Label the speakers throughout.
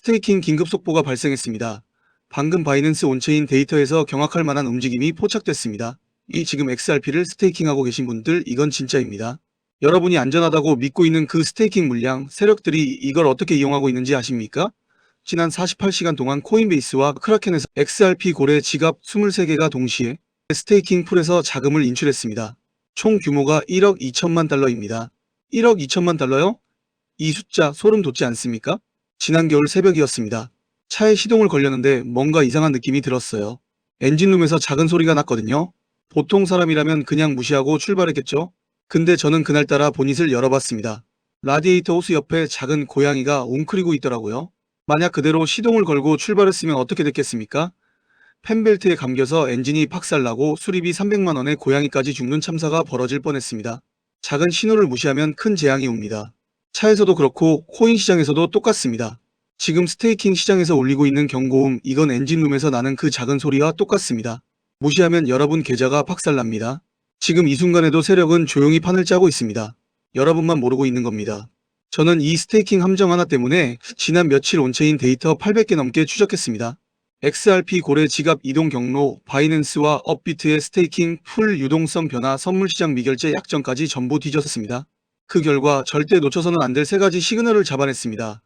Speaker 1: 스테이킹 긴급 속보가 발생했습니다. 방금 바이낸스 온체인 데이터에서 경악할 만한 움직임이 포착됐습니다. 이 지금 XRP를 스테이킹하고 계신 분들, 이건 진짜입니다. 여러분이 안전하다고 믿고 있는 그 스테이킹 물량, 세력들이 이걸 어떻게 이용하고 있는지 아십니까? 지난 48시간 동안 코인베이스와 크라켄에서 XRP 고래 지갑 23개가 동시에 스테이킹 풀에서 자금을 인출했습니다. 총 규모가 1억 2천만 달러입니다. 1억 2천만 달러요? 이 숫자 소름 돋지 않습니까? 지난 겨울 새벽이었습니다. 차에 시동을 걸렸는데 뭔가 이상한 느낌이 들었어요. 엔진룸에서 작은 소리가 났거든요. 보통 사람이라면 그냥 무시하고 출발했겠죠? 근데 저는 그날따라 보닛을 열어봤습니다. 라디에이터 호스 옆에 작은 고양이가 웅크리고 있더라고요. 만약 그대로 시동을 걸고 출발했으면 어떻게 됐겠습니까? 펜벨트에 감겨서 엔진이 박살나고 수리비 300만원에 고양이까지 죽는 참사가 벌어질 뻔했습니다. 작은 신호를 무시하면 큰 재앙이 옵니다. 차에서도 그렇고 코인 시장에서도 똑같습니다. 지금 스테이킹 시장에서 울리고 있는 경고음, 이건 엔진룸에서 나는 그 작은 소리와 똑같습니다. 무시하면 여러분 계좌가 박살납니다. 지금 이 순간에도 세력은 조용히 판을 짜고 있습니다. 여러분만 모르고 있는 겁니다. 저는 이 스테이킹 함정 하나 때문에 지난 며칠 온체인 데이터 800개 넘게 추적했습니다. XRP 고래 지갑 이동 경로, 바이낸스와 업비트의 스테이킹 풀 유동성 변화, 선물시장 미결제 약정까지 전부 뒤졌습니다. 그 결과 절대 놓쳐서는 안 될 3가지 시그널을 잡아냈습니다.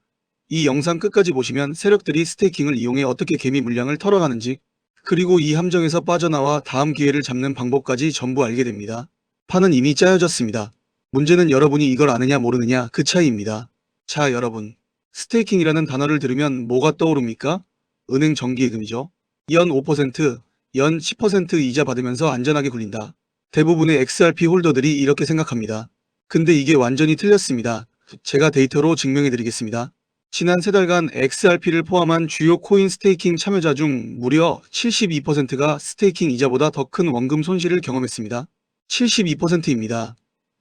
Speaker 1: 이 영상 끝까지 보시면 세력들이 스테이킹을 이용해 어떻게 개미 물량을 털어가는지, 그리고 이 함정에서 빠져나와 다음 기회를 잡는 방법까지 전부 알게 됩니다. 판은 이미 짜여졌습니다. 문제는 여러분이 이걸 아느냐 모르느냐, 그 차이입니다. 자, 여러분, 스테이킹이라는 단어를 들으면 뭐가 떠오릅니까? 은행 정기예금이죠. 연 5%, 연 10% 이자 받으면서 안전하게 굴린다. 대부분의 XRP 홀더들이 이렇게 생각합니다. 근데 이게 완전히 틀렸습니다. 제가 데이터로 증명해드리겠습니다. 지난 3달간 XRP를 포함한 주요 코인 스테이킹 참여자 중 무려 72%가 스테이킹 이자보다 더 큰 원금 손실을 경험했습니다. 72%입니다.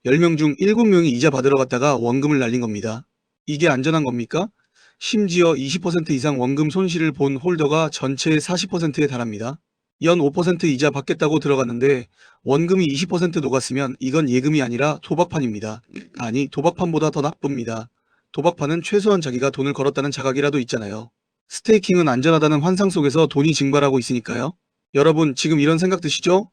Speaker 1: 10명 중 7명이 이자 받으러 갔다가 원금을 날린 겁니다. 이게 안전한 겁니까? 심지어 20% 이상 원금 손실을 본 홀더가 전체의 40%에 달합니다. 연 5% 이자 받겠다고 들어갔는데 원금이 20% 녹았으면 이건 예금이 아니라 도박판입니다. 아니, 도박판보다 더 나쁩니다. 도박판은 최소한 자기가 돈을 걸었다는 자각이라도 있잖아요. 스테이킹은 안전하다는 환상 속에서 돈이 증발하고 있으니까요. 여러분, 지금 이런 생각 드시죠?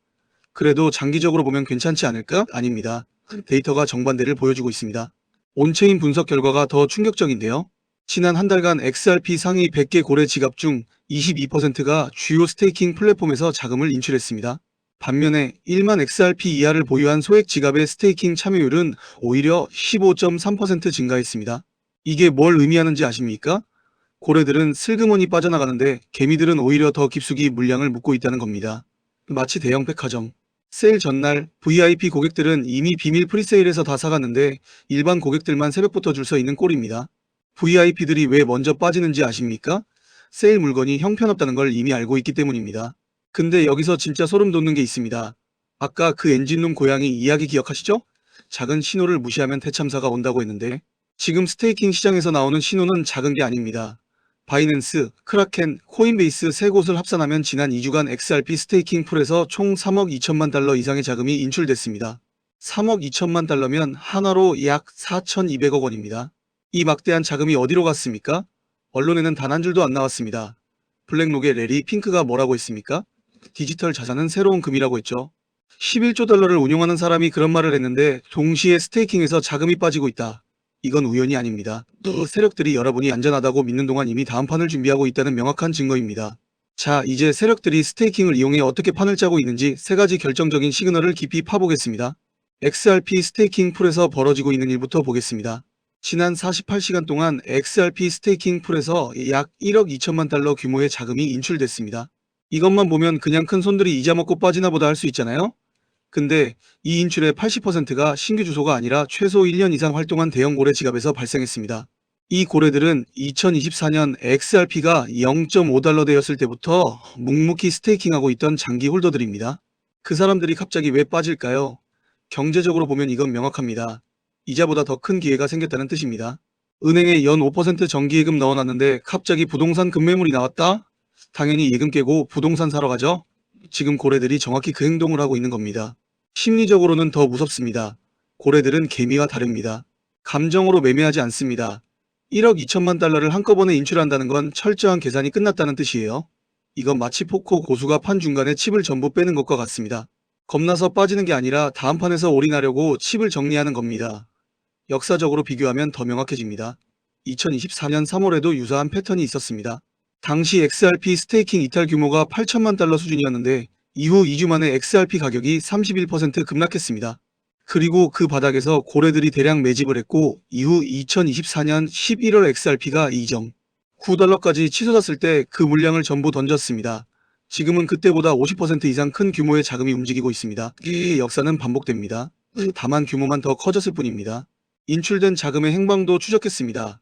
Speaker 1: 그래도 장기적으로 보면 괜찮지 않을까? 아닙니다. 데이터가 정반대를 보여주고 있습니다. 온체인 분석 결과가 더 충격적인데요. 지난 한 달간 XRP 상위 100개 고래 지갑 중 22%가 주요 스테이킹 플랫폼에서 자금을 인출했습니다. 반면에 1만 XRP 이하를 보유한 소액 지갑의 스테이킹 참여율은 오히려 15.3% 증가했습니다. 이게 뭘 의미하는지 아십니까? 고래들은 슬그머니 빠져나가는데 개미들은 오히려 더 깊숙이 물량을 묻고 있다는 겁니다. 마치 대형 백화점. 세일 전날 VIP 고객들은 이미 비밀 프리세일에서 다 사갔는데 일반 고객들만 새벽부터 줄 서 있는 꼴입니다. VIP들이 왜 먼저 빠지는지 아십니까? 세일 물건이 형편없다는 걸 이미 알고 있기 때문입니다. 근데 여기서 진짜 소름 돋는 게 있습니다. 아까 그 엔진룸 고양이 이야기 기억하시죠? 작은 신호를 무시하면 대참사가 온다고 했는데 지금 스테이킹 시장에서 나오는 신호는 작은 게 아닙니다. 바이낸스, 크라켄, 코인베이스 3곳을 합산하면 지난 2주간 XRP 스테이킹 풀에서 총 3억 2천만 달러 이상의 자금이 인출됐습니다. 3억 2천만 달러면 한화로 약 4,200억 원입니다. 이 막대한 자금이 어디로 갔습니까? 언론에는 단 한 줄도 안 나왔습니다. 블랙록의 레리 핑크가 뭐라고 했습니까? 디지털 자산은 새로운 금이라고 했죠. 11조 달러를 운용하는 사람이 그런 말을 했는데 동시에 스테이킹에서 자금이 빠지고 있다. 이건 우연이 아닙니다. 또 세력들이 여러분이 안전하다고 믿는 동안 이미 다음 판을 준비하고 있다는 명확한 증거입니다. 자, 이제 세력들이 스테이킹을 이용해 어떻게 판을 짜고 있는지 3가지 결정적인 시그널을 깊이 파보겠습니다. XRP 스테이킹 풀에서 벌어지고 있는 일부터 보겠습니다. 지난 48시간 동안 XRP 스테이킹 풀에서 약 1억 2천만 달러 규모의 자금이 인출됐습니다. 이것만 보면 그냥 큰 손들이 이자 먹고 빠지나 보다 할 수 있잖아요? 근데 이 인출의 80%가 신규 주소가 아니라 최소 1년 이상 활동한 대형 고래 지갑에서 발생했습니다. 이 고래들은 2024년 XRP가 0.5달러 되었을 때부터 묵묵히 스테이킹하고 있던 장기 홀더들입니다. 그 사람들이 갑자기 왜 빠질까요? 경제적으로 보면 이건 명확합니다. 이자보다 더 큰 기회가 생겼다는 뜻입니다. 은행에 연 5% 정기예금 넣어놨는데 갑자기 부동산 급매물이 나왔다? 당연히 예금 깨고 부동산 사러 가죠? 지금 고래들이 정확히 그 행동을 하고 있는 겁니다. 심리적으로는 더 무섭습니다. 고래들은 개미와 다릅니다. 감정으로 매매하지 않습니다. 1억 2천만 달러를 한꺼번에 인출한다는 건 철저한 계산이 끝났다는 뜻이에요. 이건 마치 포커 고수가 판 중간에 칩을 전부 빼는 것과 같습니다. 겁나서 빠지는 게 아니라 다음 판에서 올인하려고 칩을 정리하는 겁니다. 역사적으로 비교하면 더 명확해집니다. 2024년 3월에도 유사한 패턴이 있었습니다. 당시 XRP 스테이킹 이탈 규모가 8천만 달러 수준이었는데 이후 2주 만에 XRP 가격이 31% 급락했습니다. 그리고 그 바닥에서 고래들이 대량 매집을 했고 이후 2024년 11월 XRP가 2.9달러까지 치솟았을 때 그 물량을 전부 던졌습니다. 지금은 그때보다 50% 이상 큰 규모의 자금이 움직이고 있습니다. 이 역사는 반복됩니다. 다만 규모만 더 커졌을 뿐입니다. 인출된 자금의 행방도 추적했습니다.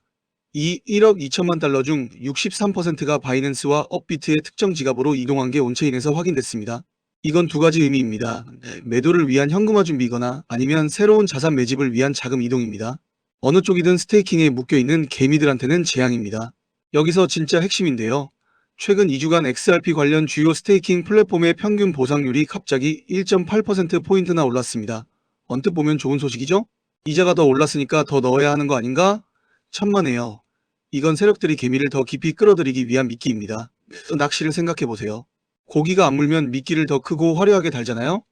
Speaker 1: 이 1억 2천만 달러 중 63%가 바이낸스와 업비트의 특정 지갑으로 이동한 게 온체인에서 확인됐습니다. 이건 두 가지 의미입니다. 매도를 위한 현금화 준비거나 아니면 새로운 자산 매집을 위한 자금 이동입니다. 어느 쪽이든 스테이킹에 묶여있는 개미들한테는 재앙입니다. 여기서 진짜 핵심인데요. 최근 2주간 XRP 관련 주요 스테이킹 플랫폼의 평균 보상률이 갑자기 1.8%포인트나 올랐습니다. 언뜻 보면 좋은 소식이죠? 이자가 더 올랐으니까 더 넣어야 하는 거 아닌가? 천만에요. 이건 세력들이 개미를 더 깊이 끌어들이기 위한 미끼입니다. 낚시를 생각해보세요. 고기가 안 물면 미끼를 더 크고 화려하게 달잖아요?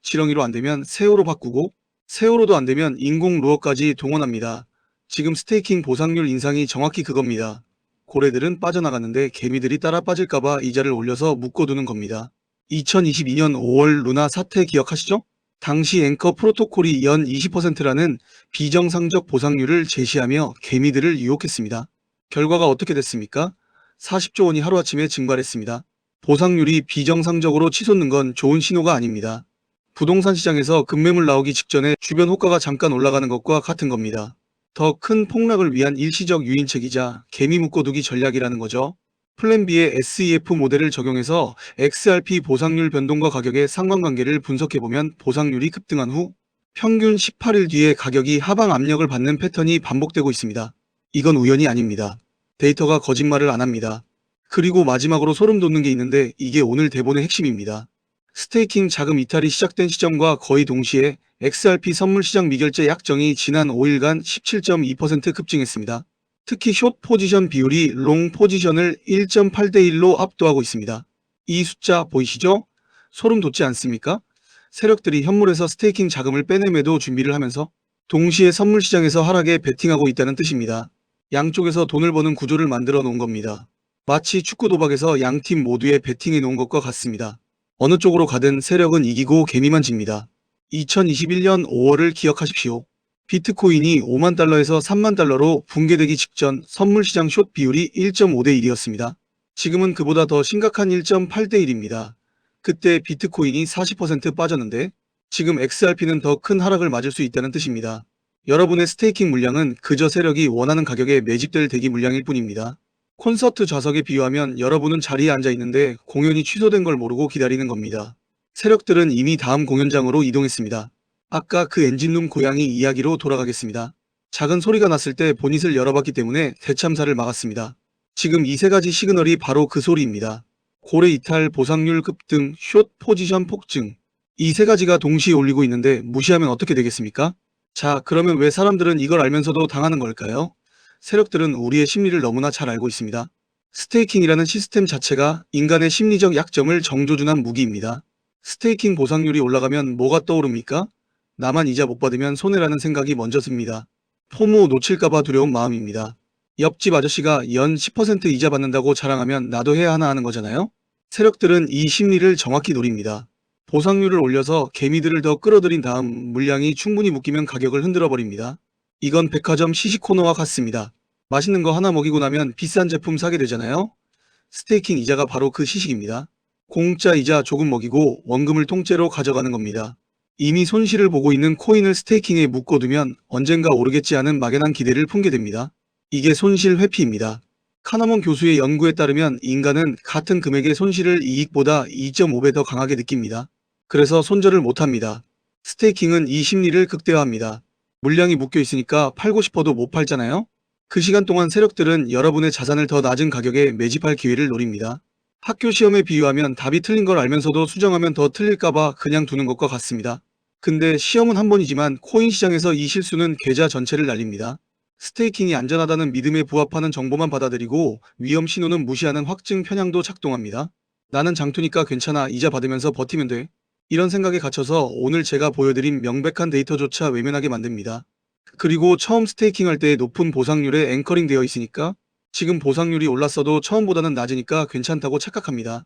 Speaker 1: 지렁이로 안 되면 새우로 바꾸고, 새우로도 안 되면 인공 루어까지 동원합니다. 지금 스테이킹 보상률 인상이 정확히 그겁니다. 고래들은 빠져나갔는데 개미들이 따라 빠질까봐 이자를 올려서 묶어두는 겁니다. 2022년 5월 루나 사태 기억하시죠? 당시 앵커 프로토콜이 연 20%라는 비정상적 보상률을 제시하며 개미들을 유혹했습니다. 결과가 어떻게 됐습니까? 40조 원이 하루아침에 증발했습니다. 보상률이 비정상적으로 치솟는 건 좋은 신호가 아닙니다. 부동산 시장에서 급매물 나오기 직전에 주변 호가가 잠깐 올라가는 것과 같은 겁니다. 더 큰 폭락을 위한 일시적 유인책이자 개미 묶어두기 전략이라는 거죠. 플랜 B의 SEF 모델을 적용해서 XRP 보상률 변동과 가격의 상관관계를 분석해보면 보상률이 급등한 후 평균 18일 뒤에 가격이 하방 압력을 받는 패턴이 반복되고 있습니다. 이건 우연이 아닙니다. 데이터가 거짓말을 안 합니다. 그리고 마지막으로 소름 돋는 게 있는데 이게 오늘 대본의 핵심입니다. 스테이킹 자금 이탈이 시작된 시점과 거의 동시에 XRP 선물 시장 미결제 약정이 지난 5일간 17.2% 급증했습니다. 특히 숏 포지션 비율이 롱 포지션을 1.8대1로 압도하고 있습니다. 이 숫자 보이시죠? 소름 돋지 않습니까? 세력들이 현물에서 스테이킹 자금을 빼내매도 준비를 하면서 동시에 선물 시장에서 하락에 베팅하고 있다는 뜻입니다. 양쪽에서 돈을 버는 구조를 만들어 놓은 겁니다. 마치 축구 도박에서 양팀 모두에 베팅해 놓은 것과 같습니다. 어느 쪽으로 가든 세력은 이기고 개미만 집니다. 2021년 5월을 기억하십시오. 비트코인이 5만 달러에서 3만 달러로 붕괴되기 직전 선물시장 숏 비율이 1.5대 1이었습니다. 지금은 그보다 더 심각한 1.8대 1입니다. 그때 비트코인이 40% 빠졌는데 지금 XRP는 더 큰 하락을 맞을 수 있다는 뜻입니다. 여러분의 스테이킹 물량은 그저 세력이 원하는 가격에 매집될 대기 물량일 뿐입니다. 콘서트 좌석에 비유하면 여러분은 자리에 앉아 있는데 공연이 취소된 걸 모르고 기다리는 겁니다. 세력들은 이미 다음 공연장으로 이동했습니다. 아까 그 엔진룸 고양이 이야기로 돌아가겠습니다. 작은 소리가 났을 때 보닛을 열어봤기 때문에 대참사를 막았습니다. 지금 이 세 가지 시그널이 바로 그 소리입니다. 고래 이탈, 보상률 급등, 숏 포지션 폭증. 이 세 가지가 동시에 울리고 있는데 무시하면 어떻게 되겠습니까? 자, 그러면 왜 사람들은 이걸 알면서도 당하는 걸까요? 세력들은 우리의 심리를 너무나 잘 알고 있습니다. 스테이킹이라는 시스템 자체가 인간의 심리적 약점을 정조준한 무기입니다. 스테이킹 보상률이 올라가면 뭐가 떠오릅니까? 나만 이자 못 받으면 손해라는 생각이 먼저 듭니다. 포모 놓칠까봐 두려운 마음입니다. 옆집 아저씨가 연 10% 이자 받는다고 자랑하면 나도 해야 하나 하는 거잖아요? 세력들은 이 심리를 정확히 노립니다. 보상률을 올려서 개미들을 더 끌어들인 다음 물량이 충분히 묶이면 가격을 흔들어 버립니다. 이건 백화점 시식 코너와 같습니다. 맛있는 거 하나 먹이고 나면 비싼 제품 사게 되잖아요? 스테이킹 이자가 바로 그 시식입니다. 공짜 이자 조금 먹이고 원금을 통째로 가져가는 겁니다. 이미 손실을 보고 있는 코인을 스테이킹에 묶어두면 언젠가 오르겠지 하는 막연한 기대를 품게 됩니다. 이게 손실 회피입니다. 카나몬 교수의 연구에 따르면 인간은 같은 금액의 손실을 이익보다 2.5배 더 강하게 느낍니다. 그래서 손절을 못합니다. 스테이킹은 이 심리를 극대화합니다. 물량이 묶여 있으니까 팔고 싶어도 못 팔잖아요? 그 시간 동안 세력들은 여러분의 자산을 더 낮은 가격에 매집할 기회를 노립니다. 학교 시험에 비유하면 답이 틀린 걸 알면서도 수정하면 더 틀릴까봐 그냥 두는 것과 같습니다. 근데 시험은 한 번이지만 코인 시장에서 이 실수는 계좌 전체를 날립니다. 스테이킹이 안전하다는 믿음에 부합하는 정보만 받아들이고 위험 신호는 무시하는 확증 편향도 작동합니다. 나는 장투니까 괜찮아. 이자 받으면서 버티면 돼. 이런 생각에 갇혀서 오늘 제가 보여드린 명백한 데이터조차 외면하게 만듭니다. 그리고 처음 스테이킹할 때 높은 보상률에 앵커링 되어 있으니까 지금 보상률이 올랐어도 처음보다는 낮으니까 괜찮다고 착각합니다.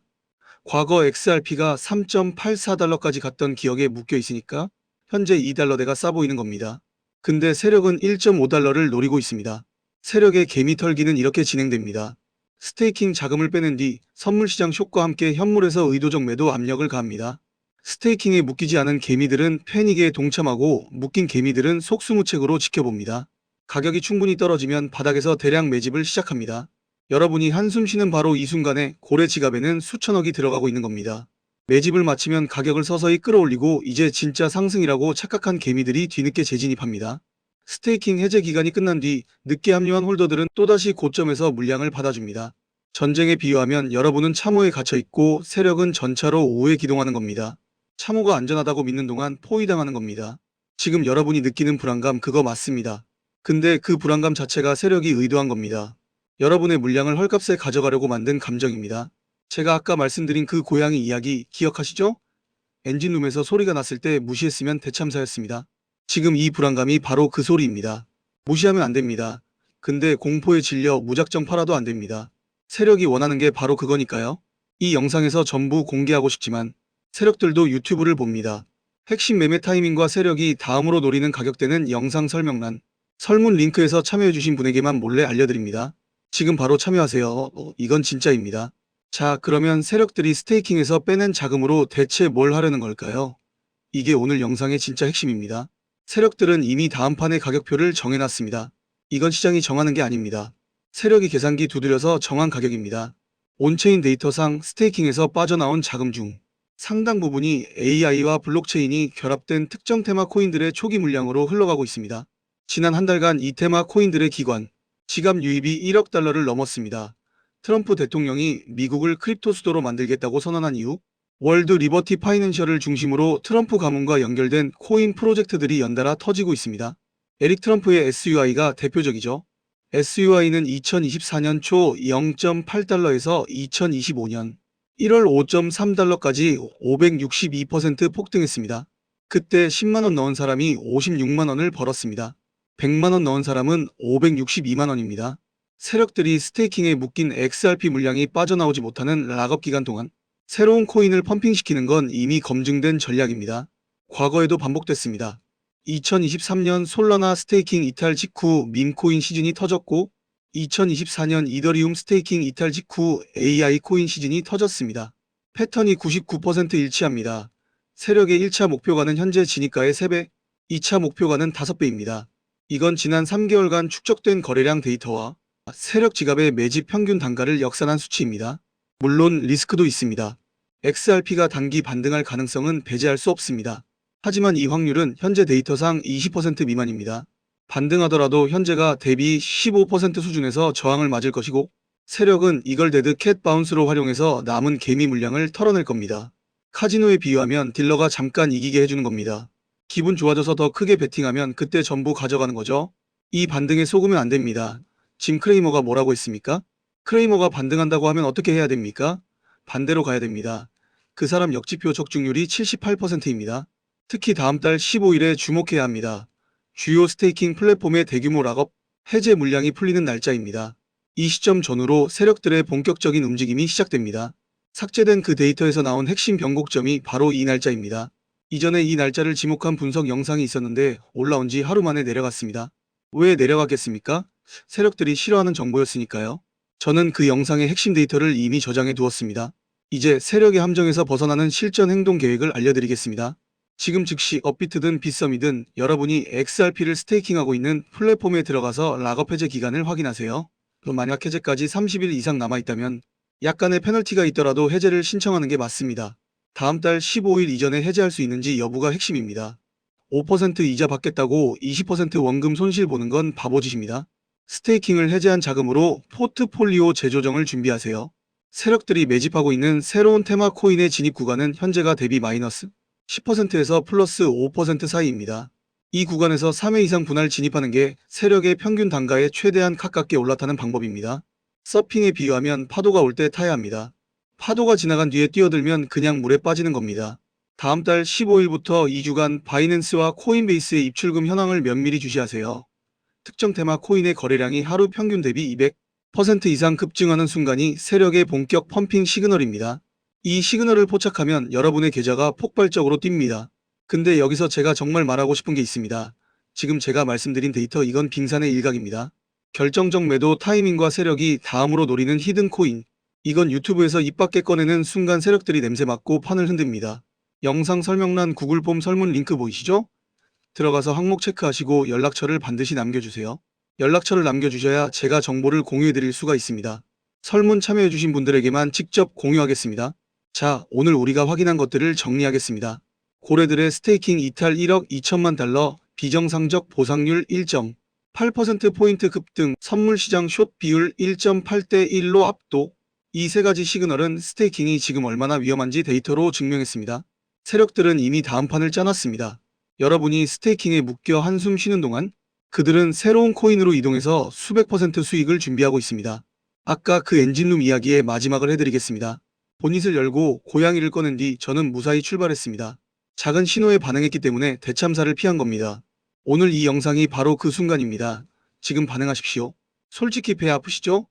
Speaker 1: 과거 XRP가 3.84달러까지 갔던 기억에 묶여 있으니까 현재 2달러대가 싸 보이는 겁니다. 근데 세력은 1.5달러를 노리고 있습니다. 세력의 개미 털기는 이렇게 진행됩니다. 스테이킹 자금을 빼낸 뒤 선물시장 쇼크와 함께 현물에서 의도적 매도 압력을 가합니다. 스테이킹에 묶이지 않은 개미들은 패닉에 동참하고 묶인 개미들은 속수무책으로 지켜봅니다. 가격이 충분히 떨어지면 바닥에서 대량 매집을 시작합니다. 여러분이 한숨 쉬는 바로 이 순간에 고래 지갑에는 수천억이 들어가고 있는 겁니다. 매집을 마치면 가격을 서서히 끌어올리고 이제 진짜 상승이라고 착각한 개미들이 뒤늦게 재진입합니다. 스테이킹 해제 기간이 끝난 뒤 늦게 합류한 홀더들은 또다시 고점에서 물량을 받아줍니다. 전쟁에 비유하면 여러분은 참호에 갇혀있고 세력은 전차로 우회 기동하는 겁니다. 참호가 안전하다고 믿는 동안 포위당하는 겁니다. 지금 여러분이 느끼는 불안감 그거 맞습니다. 근데 그 불안감 자체가 세력이 의도한 겁니다. 여러분의 물량을 헐값에 가져가려고 만든 감정입니다. 제가 아까 말씀드린 그 고양이 이야기 기억하시죠? 엔진룸에서 소리가 났을 때 무시했으면 대참사였습니다. 지금 이 불안감이 바로 그 소리입니다. 무시하면 안 됩니다. 근데 공포에 질려 무작정 팔아도 안 됩니다. 세력이 원하는 게 바로 그거니까요. 이 영상에서 전부 공개하고 싶지만 세력들도 유튜브를 봅니다. 핵심 매매 타이밍과 세력이 다음으로 노리는 가격대는 영상 설명란, 설문 링크에서 참여해주신 분에게만 몰래 알려드립니다. 지금 바로 참여하세요. 이건 진짜입니다. 자, 그러면 세력들이 스테이킹에서 빼낸 자금으로 대체 뭘 하려는 걸까요? 이게 오늘 영상의 진짜 핵심입니다. 세력들은 이미 다음 판의 가격표를 정해놨습니다. 이건 시장이 정하는 게 아닙니다. 세력이 계산기 두드려서 정한 가격입니다. 온체인 데이터상 스테이킹에서 빠져나온 자금 중 상당 부분이 AI와 블록체인이 결합된 특정 테마 코인들의 초기 물량으로 흘러가고 있습니다. 지난 한 달간 이 테마 코인들의 기관, 지갑 유입이 1억 달러를 넘었습니다. 트럼프 대통령이 미국을 크립토 수도로 만들겠다고 선언한 이후 월드 리버티 파이낸셜을 중심으로 트럼프 가문과 연결된 코인 프로젝트들이 연달아 터지고 있습니다. 에릭 트럼프의 SUI가 대표적이죠. SUI는 2024년 초 0.8달러에서 2025년 1월 5.3달러까지 562% 폭등했습니다. 그때 10만원 넣은 사람이 56만원을 벌었습니다. 100만원 넣은 사람은 562만원입니다. 세력들이 스테이킹에 묶인 XRP 물량이 빠져나오지 못하는 락업 기간 동안 새로운 코인을 펌핑시키는 건 이미 검증된 전략입니다. 과거에도 반복됐습니다. 2023년 솔라나 스테이킹 이탈 직후 밈코인 시즌이 터졌고 2024년 이더리움 스테이킹 이탈 직후 AI 코인 시즌이 터졌습니다. 패턴이 99% 일치합니다. 세력의 1차 목표가는 현재 진입가의 3배, 2차 목표가는 5배입니다. 이건 지난 3개월간 축적된 거래량 데이터와 세력 지갑의 매집 평균 단가를 역산한 수치입니다. 물론 리스크도 있습니다. XRP가 단기 반등할 가능성은 배제할 수 없습니다. 하지만 이 확률은 현재 데이터상 20% 미만입니다. 반등하더라도 현재가 대비 15% 수준에서 저항을 맞을 것이고 세력은 이걸 데드 캣 바운스로 활용해서 남은 개미 물량을 털어낼 겁니다. 카지노에 비유하면 딜러가 잠깐 이기게 해주는 겁니다. 기분 좋아져서 더 크게 베팅하면 그때 전부 가져가는 거죠. 이 반등에 속으면 안 됩니다. 짐 크레이머가 뭐라고 했습니까? 크레이머가 반등한다고 하면 어떻게 해야 됩니까? 반대로 가야 됩니다. 그 사람 역지표 적중률이 78%입니다. 특히 다음 달 15일에 주목해야 합니다. 주요 스테이킹 플랫폼의 대규모 락업, 해제 물량이 풀리는 날짜입니다. 이 시점 전후로 세력들의 본격적인 움직임이 시작됩니다. 삭제된 그 데이터에서 나온 핵심 변곡점이 바로 이 날짜입니다. 이전에 이 날짜를 지목한 분석 영상이 있었는데 올라온 지 하루 만에 내려갔습니다. 왜 내려갔겠습니까? 세력들이 싫어하는 정보였으니까요. 저는 그 영상의 핵심 데이터를 이미 저장해 두었습니다. 이제 세력의 함정에서 벗어나는 실전 행동 계획을 알려드리겠습니다. 지금 즉시 업비트든 빗썸이든 여러분이 XRP를 스테이킹하고 있는 플랫폼에 들어가서 락업 해제 기간을 확인하세요. 그럼 만약 해제까지 30일 이상 남아있다면 약간의 페널티가 있더라도 해제를 신청하는 게 맞습니다. 다음 달 15일 이전에 해제할 수 있는지 여부가 핵심입니다. 5% 이자 받겠다고 20% 원금 손실 보는 건 바보짓입니다. 스테이킹을 해제한 자금으로 포트폴리오 재조정을 준비하세요. 세력들이 매집하고 있는 새로운 테마 코인의 진입 구간은 현재가 대비 마이너스 10%에서 플러스 5% 사이입니다. 이 구간에서 3회 이상 분할 진입하는 게 세력의 평균 단가에 최대한 가깝게 올라타는 방법입니다. 서핑에 비유하면 파도가 올 때 타야 합니다. 파도가 지나간 뒤에 뛰어들면 그냥 물에 빠지는 겁니다. 다음 달 15일부터 2주간 바이낸스와 코인베이스의 입출금 현황을 면밀히 주시하세요. 특정 테마 코인의 거래량이 하루 평균 대비 200% 이상 급증하는 순간이 세력의 본격 펌핑 시그널입니다. 이 시그널을 포착하면 여러분의 계좌가 폭발적으로 뜁니다. 근데 여기서 제가 정말 말하고 싶은 게 있습니다. 지금 제가 말씀드린 데이터 이건 빙산의 일각입니다. 결정적 매도 타이밍과 세력이 다음으로 노리는 히든 코인. 이건 유튜브에서 입 밖에 꺼내는 순간 세력들이 냄새 맡고 판을 흔듭니다. 영상 설명란 구글 폼 설문 링크 보이시죠? 들어가서 항목 체크하시고 연락처를 반드시 남겨주세요. 연락처를 남겨주셔야 제가 정보를 공유해드릴 수가 있습니다. 설문 참여해주신 분들에게만 직접 공유하겠습니다. 자, 오늘 우리가 확인한 것들을 정리하겠습니다. 고래들의 스테이킹 이탈 1억 2천만 달러, 비정상적 보상률 1.8%포인트 급등, 선물시장 숏 비율 1.8대 1로 압도. 이 세 가지 시그널은 스테이킹이 지금 얼마나 위험한지 데이터로 증명했습니다. 세력들은 이미 다음 판을 짜놨습니다. 여러분이 스테이킹에 묶여 한숨 쉬는 동안 그들은 새로운 코인으로 이동해서 수백 퍼센트 수익을 준비하고 있습니다. 아까 그 엔진룸 이야기의 마지막을 해드리겠습니다. 보닛을 열고 고양이를 꺼낸 뒤 저는 무사히 출발했습니다. 작은 신호에 반응했기 때문에 대참사를 피한 겁니다. 오늘 이 영상이 바로 그 순간입니다. 지금 반응하십시오. 솔직히 배 아프시죠?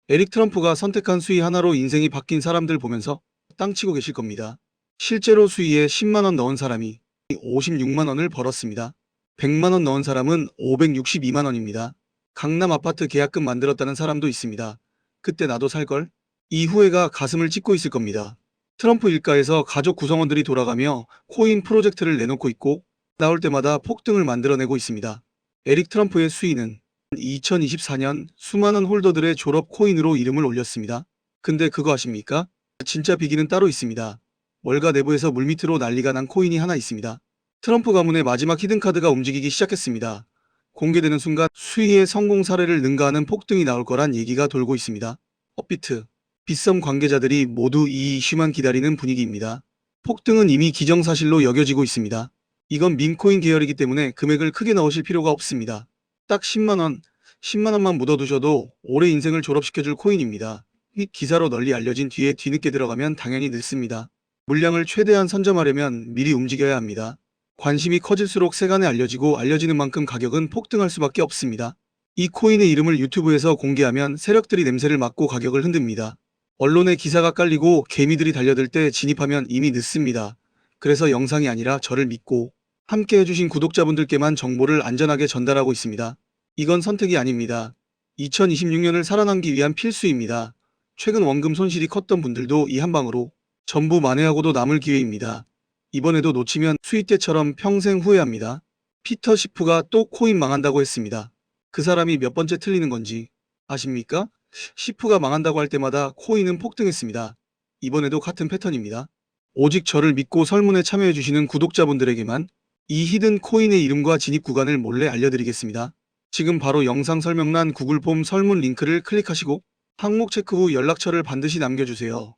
Speaker 1: 에릭 트럼프가 선택한 수위 하나로 인생이 바뀐 사람들 보면서 땅치고 계실 겁니다. 실제로 수위에 10만원 넣은 사람이 56만원을 벌었습니다. 100만원 넣은 사람은 562만원입니다. 강남 아파트 계약금 만들었다는 사람도 있습니다. 그때 나도 살걸? 이 후회가 가슴을 찢고 있을 겁니다. 트럼프 일가에서 가족 구성원들이 돌아가며 코인 프로젝트를 내놓고 있고 나올 때마다 폭등을 만들어내고 있습니다. 에릭 트럼프의 수위는 2024년 수많은 홀더들의 졸업 코인으로 이름을 올렸습니다. 근데 그거 아십니까? 진짜 비기는 따로 있습니다. 월가 내부에서 물밑으로 난리가 난 코인이 하나 있습니다. 트럼프 가문의 마지막 히든카드가 움직이기 시작했습니다. 공개되는 순간 수위의 성공 사례를 능가하는 폭등이 나올 거란 얘기가 돌고 있습니다. 업비트, 빗썸 관계자들이 모두 이 이슈만 기다리는 분위기입니다. 폭등은 이미 기정사실로 여겨지고 있습니다. 이건 밈코인 계열이기 때문에 금액을 크게 넣으실 필요가 없습니다. 딱 10만원, 10만원만 묻어두셔도 올해 인생을 졸업시켜줄 코인입니다. 기사로 널리 알려진 뒤에 뒤늦게 들어가면 당연히 늦습니다. 물량을 최대한 선점하려면 미리 움직여야 합니다. 관심이 커질수록 세간에 알려지고 알려지는 만큼 가격은 폭등할 수밖에 없습니다. 이 코인의 이름을 유튜브에서 공개하면 세력들이 냄새를 맡고 가격을 흔듭니다. 언론에 기사가 깔리고 개미들이 달려들 때 진입하면 이미 늦습니다. 그래서 영상이 아니라 저를 믿고 함께 해주신 구독자분들께만 정보를 안전하게 전달하고 있습니다. 이건 선택이 아닙니다. 2026년을 살아남기 위한 필수입니다. 최근 원금 손실이 컸던 분들도 이 한방으로 전부 만회하고도 남을 기회입니다. 이번에도 놓치면 수익 때처럼 평생 후회합니다. 피터 시프가 또 코인 망한다고 했습니다. 그 사람이 몇 번째 틀리는 건지 아십니까? 시프가 망한다고 할 때마다 코인은 폭등했습니다. 이번에도 같은 패턴입니다. 오직 저를 믿고 설문에 참여해주시는 구독자분들에게만 이 히든 코인의 이름과 진입 구간을 몰래 알려드리겠습니다. 지금 바로 영상 설명란 구글 폼 설문 링크를 클릭하시고 항목 체크 후 연락처를 반드시 남겨주세요.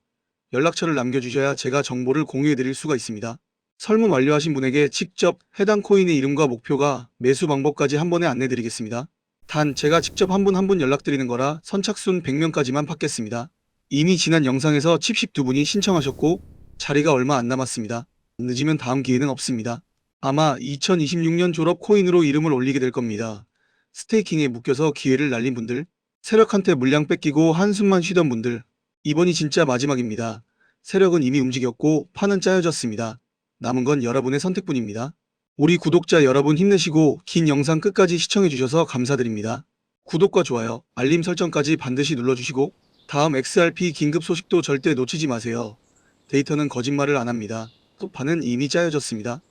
Speaker 1: 연락처를 남겨주셔야 제가 정보를 공유해드릴 수가 있습니다. 설문 완료하신 분에게 직접 해당 코인의 이름과 목표가 매수 방법까지 한 번에 안내드리겠습니다. 단 제가 직접 한 분 한 분 연락드리는 거라 선착순 100명까지만 받겠습니다. 이미 지난 영상에서 칩십 2분이 신청하셨고 자리가 얼마 안 남았습니다. 늦으면 다음 기회는 없습니다. 아마 2026년 졸업 코인으로 이름을 올리게 될 겁니다. 스테이킹에 묶여서 기회를 날린 분들, 세력한테 물량 뺏기고 한숨만 쉬던 분들, 이번이 진짜 마지막입니다. 세력은 이미 움직였고 판은 짜여졌습니다. 남은 건 여러분의 선택뿐입니다. 우리 구독자 여러분 힘내시고 긴 영상 끝까지 시청해주셔서 감사드립니다. 구독과 좋아요, 알림 설정까지 반드시 눌러주시고 다음 XRP 긴급 소식도 절대 놓치지 마세요. 데이터는 거짓말을 안 합니다. 또 판은 이미 짜여졌습니다.